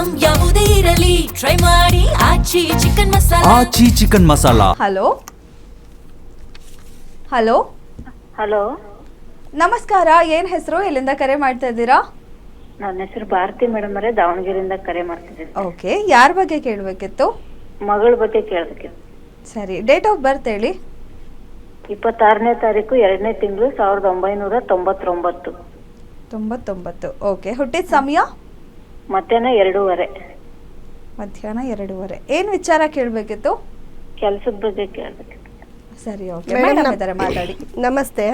Item ಯಾವುದೇ ಇರಲಿ try ಮಾಡಿ Aachi chicken masala. Aachi chicken masala. Hello hello hello, ನಮಸ್ಕಾರ. ಏನ್ ಹೆಸರು, ಎಲ್ಲಿಂದ ಕರೆ ಮಾಡ್ತಾ ಇದ್ದೀರಾ? ನನ್ನ ಹೆಸರು ಭಾರತಿ ಮೇಡಮ್ ಅವರೇ, ದಾವಣಗೆರೆಯಿಂದ ಕರೆ ಮಾಡ್ತಿದ್ದೀನಿ. ಓಕೆ, ಯಾರ ಬಗ್ಗೆ ಕೇಳಬೇಕಿತ್ತು? ಮಗಳ ಬಗ್ಗೆ ಕೇಳಬೇಕಿತ್ತು. ಸರಿ, ಡೇಟ್ ಆಫ್ ಬರ್ತ್ ಹೇಳಿ. 26ನೇ ತಾರೀಕು 2ನೇ ತಿಂಗಳು 1999. 99. ಓಕೆ, ಹುಟ್ಟಿದ ಸಮಯ? ಮಧ್ಯಾಹ್ನ 2:30. ಮಧ್ಯಾಹ್ನ 2:30. ಏನ್ ವಿಚಾರ ಕೇಳಬೇಕಿತ್ತು? ಕೆಲಸದ ಬಗ್ಗೆ ಕೇಳಬೇಕಿತ್ತು. ಸರಿ, ಓಕೆ ಮೇಡಮ್ ಇದ್ದಾರೆ, ಮಾತಾಡಿ. ನಮಸ್ತೆ.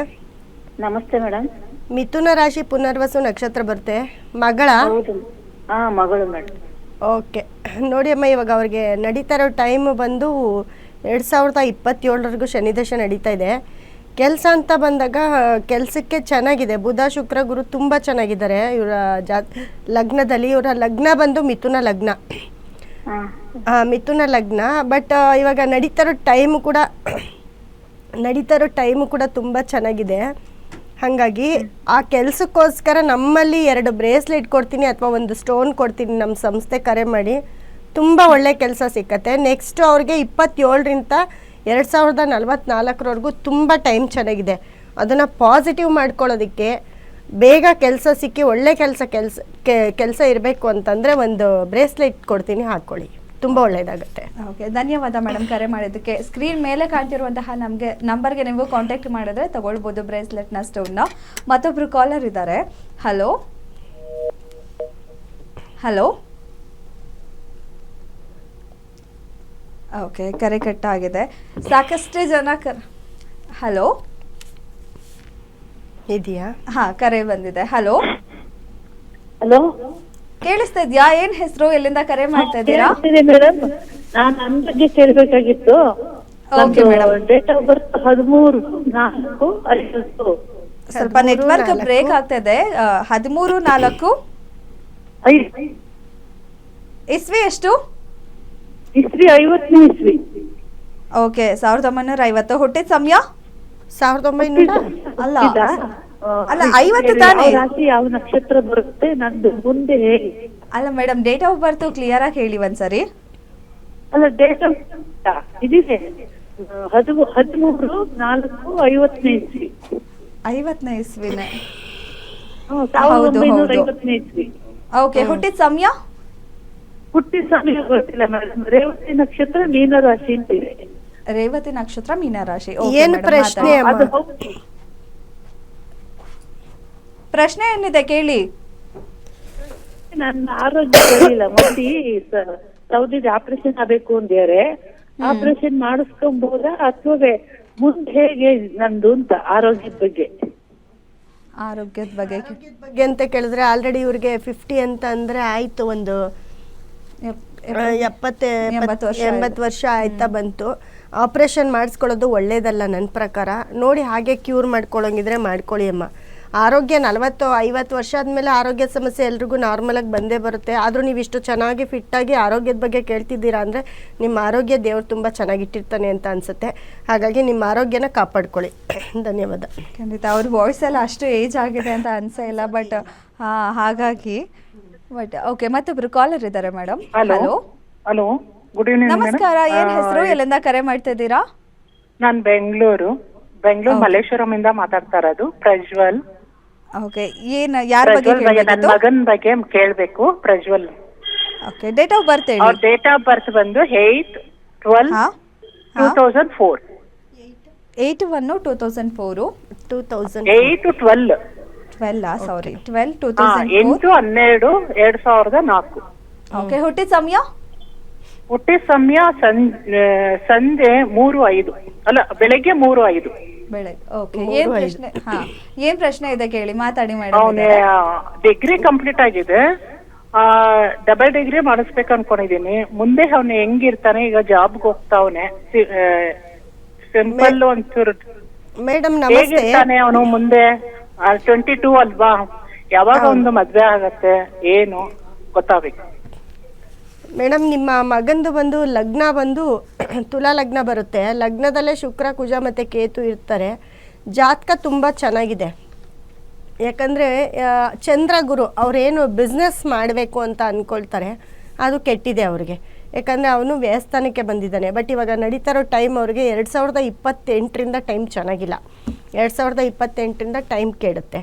ನಮಸ್ತೆ ಮೇಡಮ್. ಮಿಥುನ ರಾಶಿ ಪುನರ್ವಸು ನಕ್ಷತ್ರ ಬರುತ್ತೆ. ಮಗಳ? ಹೌದು, ಹಾ ಮಗಳು ಮೇಡಮ್. ಓಕೆ, ನೋಡಿ ಅಮ್ಮ, ಇವಾಗ ಅವ್ರಿಗೆ ನಡೀತಾ ಇರೋ ಟೈಮ್ ಬಂದು 2027ವರೆಗೂ ಶನಿದಶ ನಡೀತಾ ಇದೆ. ಕೆಲಸ ಅಂತ ಬಂದಾಗ ಕೆಲಸಕ್ಕೆ ಚೆನ್ನಾಗಿದೆ. ಬುಧ ಶುಕ್ರ ಗುರು ತುಂಬ ಚೆನ್ನಾಗಿದ್ದಾರೆ ಇವರ ಲಗ್ನದಲ್ಲಿ. ಇವರ ಲಗ್ನ ಬಂದು ಮಿಥುನ ಲಗ್ನ. ಮಿಥುನ ಲಗ್ನ. ಬಟ್ ಇವಾಗ ನಡೀತಾ ಇರೋ ಟೈಮು ಕೂಡ ತುಂಬ ಚೆನ್ನಾಗಿದೆ. ಹಾಗಾಗಿ ಆ ಕೆಲಸಕ್ಕೋಸ್ಕರ ನಮ್ಮಲ್ಲಿ 2 ಬ್ರೇಸ್ಲೆಟ್ ಕೊಡ್ತೀನಿ ಅಥವಾ ಒಂದು ಸ್ಟೋನ್ ಕೊಡ್ತೀನಿ. ನಮ್ಮ ಸಂಸ್ಥೆ ಕರೆ ಮಾಡಿ, ತುಂಬ ಒಳ್ಳೆ ಕೆಲಸ ಸಿಕ್ಕತ್ತೆ. ನೆಕ್ಸ್ಟು ಅವ್ರಿಗೆ 27ರಿಂದ 2044ವರೆಗೂ ತುಂಬ ಟೈಮ್ ಚೆನ್ನಾಗಿದೆ. ಅದನ್ನು ಪಾಸಿಟಿವ್ ಮಾಡ್ಕೊಳ್ಳೋದಕ್ಕೆ ಬೇಗ ಕೆಲಸ ಸಿಕ್ಕಿ ಒಳ್ಳೆ ಕೆಲಸ ಇರಬೇಕು ಅಂತಂದರೆ ಒಂದು ಬ್ರೇಸ್ಲೆಟ್ ಕೊಡ್ತೀನಿ, ಹಾಕ್ಕೊಳ್ಳಿ, ತುಂಬ ಒಳ್ಳೆಯದಾಗುತ್ತೆ. ಓಕೆ, ಧನ್ಯವಾದ ಮೇಡಮ್ ಕರೆ ಮಾಡಿದ್ದಕ್ಕೆ. ಸ್ಕ್ರೀನ್ ಮೇಲೆ ಕಾಣ್ತಿರುವಂತಹ ನಮಗೆ ನಂಬರ್ಗೆ ನೀವು ಕಾಂಟ್ಯಾಕ್ಟ್ ಮಾಡಿದ್ರೆ ತಗೊಳ್ಬೋದು ಬ್ರೇಸ್ಲೆಟ್ನ ಸ್ಟೋನ್ನ. ಮತ್ತೊಬ್ರು ಕಾಲರ್ ಇದ್ದಾರೆ. Hello hello. ಓಕೆ, ಕರೆ ಕಟ್ಟಾಗಿದೆ. ಸಾಕಷ್ಟು ಜನ ಹಲೋ ಇದೆಯಾ? ಹಾಂ, ಕರೆ ಬಂದಿದೆ. ಹಲೋ ಹಲೋ, ಕೇಳಿಸ್ತಾ ಇದೆಯಾ? ಏನ್ ಹೆಸರು, ಎಲ್ಲಿಂದ ಕರೆ ಮಾಡ್ತಾ ಇದ್ದೀರಾ? ಮೇಡಮ್, ನಾನು ನನ್ನ ಬಗ್ಗೆ ಕೇಳಬೇಕಾಗಿತ್ತು. Okay madam. Date of birth 13/4/50. ಸ್ವಲ್ಪ ನೆಟ್ವರ್ಕ್ ಬ್ರೇಕ್ ಆಗ್ತಾ ಇದೆ. 13/4 ಇಸ್ವಿ ಎಷ್ಟು? ಇಸ್ವಿ 50ನೇ ಇಸ್ವಿ. ಓಕೆ, 1950. ಹುಟ್ಟಿದ ಸಮಯ? 1900 ಅಲ್ಲ ಅಲ್ಲ 50 ತಾನೇ. ರಾಶಿ ಯಾವ ನಕ್ಷತ್ರ ಬರುತ್ತೆ ನಂದು ಮುಂದೆ ಹೇಳಿ. ಅಲ್ಲ madam, date of birth clear ಆಗಿ ಹೇಳಿ ಒಂದ್ಸರಿ. ಅಲ್ಲ, ಡೇಟ್ ಆಫ್ ಇದಿದೆ 13/4/50ನೇ ಇಸ್ವಿ. 50ನೇ ಇಸ್ವಿನೇ? 1950ನೇ ಇಸ್ವಿ. ಓಕೆ, ಹುಟ್ಟಿದ ಸಮಯ? ಹುಟ್ಟಿದ ಸಮಯ ಗೊತ್ತಿಲ್ಲ ಮೇಡಮ್. ರೇವತಿ ನಕ್ಷತ್ರ ಮೀನ ರಾಶಿ ಅಂತಿದೆ. ರೇವತಿ ನಕ್ಷತ್ರ ಮೀನ ರಾಶಿ. ಏನು ಪ್ರಶ್ನೆ ಅಮ್ಮ? ಅದು ಹೌದು. ಪ್ರಶ್ನೆ ಏನಿದೆ ಕೇಳಿ. ನನ್ನ ಆರೋಗ್ಯ ಸರಿಯಿಲ್ಲ. ಮಂದಿ ಸೌದಿಗೆ ಆಪರೇಷನ್ ಆಗಬೇಕು ಅಂದ್ಯಾರೆ. ಆಪರೇಷನ್ ಮಾಡಿಸ್ಕೊಂಬೋದಾ ಅಥವಾ ಮುಂದೆ ಹೇಗೆ ನಂದು ಅಂತ ಆರೋಗ್ಯದ ಬಗ್ಗೆ. ಆರೋಗ್ಯದ ಬಗ್ಗೆ ಅಂತ ಕೇಳಿದ್ರೆ ಆಲ್ರೆಡಿ ಇವ್ರಿಗೆ 50 ಅಂತ ಅಂದ್ರೆ ಆಯ್ತು, ಒಂದು 80 ವರ್ಷ ಆಯ್ತಾ ಬಂತು. ಆಪರೇಷನ್ ಮಾಡಿಸ್ಕೊಳ್ಳೋದು ಒಳ್ಳೇದಲ್ಲ ನನ್ನ ಪ್ರಕಾರ. ನೋಡಿ, ಹಾಗೆ ಕ್ಯೂರ್ ಮಾಡ್ಕೊಳ್ಳೋಂಗಿದ್ರೆ ಮಾಡ್ಕೊಳ್ಳಿ ಅಮ್ಮ. ಆರೋಗ್ಯ 40-50 ವರ್ಷ ಆದಮೇಲೆ ಆರೋಗ್ಯ ಸಮಸ್ಯೆ ಎಲ್ರಿಗೂ ನಾರ್ಮಲಾಗಿ ಬಂದೇ ಬರುತ್ತೆ. ಆದರೂ ನೀವು ಇಷ್ಟು ಚೆನ್ನಾಗಿ ಫಿಟ್ಟಾಗಿ ಆರೋಗ್ಯದ ಬಗ್ಗೆ ಕೇಳ್ತಿದ್ದೀರಾ ಅಂದರೆ ನಿಮ್ಮ ಆರೋಗ್ಯ ದೇವ್ರು ತುಂಬ ಚೆನ್ನಾಗಿಟ್ಟಿರ್ತಾನೆ ಅಂತ ಅನಿಸುತ್ತೆ. ಹಾಗಾಗಿ ನಿಮ್ಮ ಆರೋಗ್ಯನ ಕಾಪಾಡ್ಕೊಳ್ಳಿ. ಧನ್ಯವಾದ. ಖಂಡಿತ ಅವ್ರ ವಾಯ್ಸ್ ಎಲ್ಲ ಅಷ್ಟು ಏಜ್ ಆಗಿದೆ ಅಂತ ಅನ್ಸೇ ಇಲ್ಲ. ಬಟ್ ಹಾಗಾಗಿ ಬಟ್ ಓಕೆ, ಮತ್ತೊಬ್ರು ಕಾಲರ್ ಇದ್ದಾರೆ madam. Hello hello, good evening. ನಮಸ್ಕಾರ. ಏನ್ ಹೆಸರು, ಎಲ್ಲಿಂದ ಕರೆ ಮಾಡ್ತಾ ಇದ್ದೀರಾ? ನಾನು ಬೆಂಗಳೂರು ಮಲ್ಲೇಶ್ವರಂ ಇಂದ ಮಾತಾಡ್ತಾ ಇರೋದು. ಪ್ರಜ್ವಲ್. ಓಕೆ, ಯಾರ ಬಗ್ಗೆ ನನ್ನ ಮಗನ್ ಬಗ್ಗೆ ಕೇಳಬೇಕು. ಪ್ರಜ್ವಲ್. ಓಕೆ, ಡೇಟ್ ಆಫ್ ಬರ್ತ್ ಹೇಳಿ. ಅವ್ರ ಡೇಟ್ ಆಫ್ ಬರ್ತ್ ಬಂದು 8/12/2004. 8/1/2004. 2012. 8/12/2004. ಓಕೆ, ಹುಟ್ಟಿದ ಸಮಯ? ಹುಟ್ಟಿದ ಸಮಯ ಸಂಜೆ 3:05. ಅಲ್ಲ, ಬೆಳಗ್ಗೆ 3:05 ಬೆಳಗ್ಗೆ. ಓಕೆ, ಏನ್ ಪ್ರಶ್ನೆ ಇದೆ ಕೇಳಿ, ಮಾತಾಡಿ ಮೇಡಮ್. ಅವನೇ ಡಿಗ್ರಿ ಕಂಪ್ಲೀಟ್ ಆಗಿದೆ. ಡಬಲ್ ಡಿಗ್ರಿ ಮಾಡಿಸ್ಬೇಕು ಅನ್ಕೊಂಡಿದೀನಿ. ಮುಂದೆ ಅವನು ಹೆಂಗಿರ್ತಾನೆ, ಈಗ ಜಾಬ್ಗೆ ಹೋಗ್ತಾವನೆ. ಸಿಂಪಲ್ ಒಂಚೂರು ಮೇಡಮ್ ಹೇಗಿರ್ತಾನೆ ಅವನು ಮುಂದೆ? 22 ಅಲ್ವಾ, ಯಾವಾಗ ಒಂದು ಮದ್ವೆ ಆಗತ್ತೆ ಏನು ಗೊತ್ತಾಗಬೇಕು. ಮೇಡಮ್, ನಿಮ್ಮ ಮಗಂದು ಬಂದು ಲಗ್ನ ಬಂದು ತುಲಾ ಲಗ್ನ ಬರುತ್ತೆ. ಲಗ್ನದಲ್ಲೇ ಶುಕ್ರ ಕುಜ ಮತ್ತು ಕೇತು ಇರ್ತಾರೆ. ಜಾತಕ ತುಂಬ ಚೆನ್ನಾಗಿದೆ. ಯಾಕಂದರೆ ಚಂದ್ರ ಗುರು ಅವರೇನು ಬಿಸ್ನೆಸ್ ಮಾಡಬೇಕು ಅಂತ ಅಂದ್ಕೊಳ್ತಾರೆ. ಅದು ಕೆಟ್ಟಿದೆ ಅವ್ರಿಗೆ. ಯಾಕಂದರೆ ಅವನು ವ್ಯಸನಕ್ಕೆ ಬಂದಿದ್ದಾನೆ. ಬಟ್ ಇವಾಗ ನಡೀತಾ ಇರೋ ಟೈಮ್ ಅವ್ರಿಗೆ 2028ರಿಂದ ಟೈಮ್ ಚೆನ್ನಾಗಿಲ್ಲ. 2028ರಿಂದ ಟೈಮ್ ಕೆಡುತ್ತೆ.